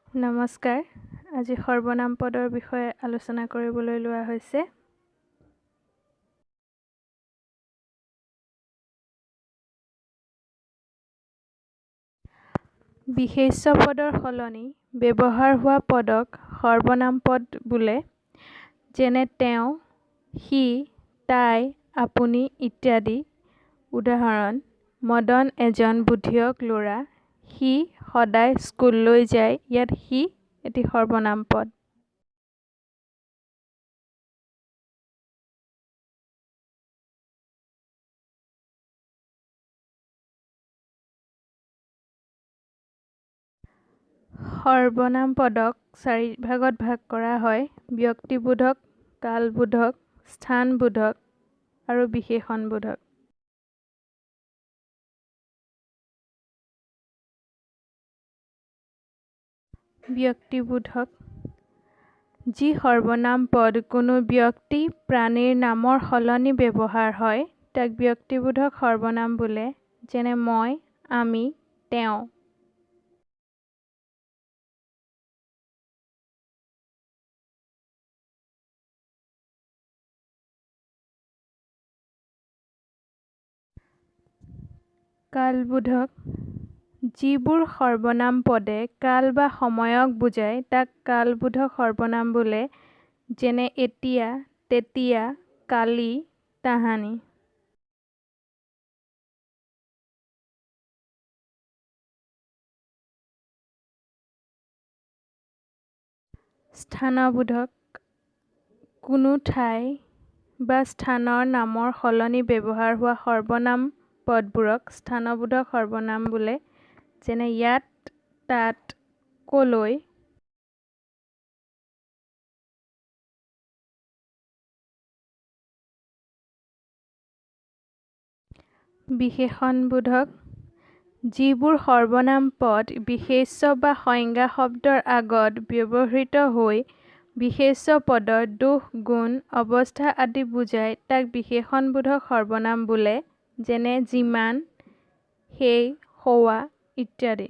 নমস্কাৰ। আজি সৰ্বনাম পদৰ বিষয়ে আলোচনা কৰিবলৈ লোৱা হৈছে। বিশেষ্য পদৰ সলনি ব্যৱহাৰ হোৱা পদক সৰ্বনাম পদ বোলে। যেনে তেওঁ, সি, তাই, আপুনি ইত্যাদি। উদাহৰণ: মদন এজন বুদ্ধিয়ক ল'ৰা। সি সদায় স্কুললৈ যায়। ইয়াত সি এটি সৰ্বনাম পদ। সৰ্বনাম পদক 4 ভাগত ভাগ কৰা হয়: ব্যক্তিবোধক, কালবোধক, স্থানবোধক আৰু বিশেষণবোধক। ব্যক্তিবোধক: যি সৰ্বনাম পদ কোনো ব্যক্তি, প্ৰাণীৰ নামৰ সলনি ব্যৱহাৰ হয় তাক ব্যক্তিবোধক সৰ্বনাম বোলে। যেনে মই, আমি, তেওঁ। কালবোধক: যিবোৰ সৰ্বনাম পদে কাল বা সময়ক বুজায় তাক কালবোধক সৰ্বনাম বোলে। যেনে এতিয়া, তেতিয়া, কালি, তাহানি। স্থানবোধক: কোনো ঠাই বা স্থানৰ নামৰ সলনি ব্যৱহাৰ হোৱা সৰ্বনাম পদবোৰক স্থানবোধক সৰ্বনাম বোলে। যেনে ইয়াত, তাত, কলৈ। বিশেষণবোধক: যিবোৰ সৰ্বনাম পদ বিশেষ্য বা সংজ্ঞা শব্দৰ আগত ব্যৱহৃত হৈ বিশেষ্য পদৰ দোষ, গুণ, অৱস্থা আদি বুজায় তাক বিশেষণবোধক সৰ্বনাম বোলে। যেনে যিমান, সেই, সৌৱা ইত্যাদি।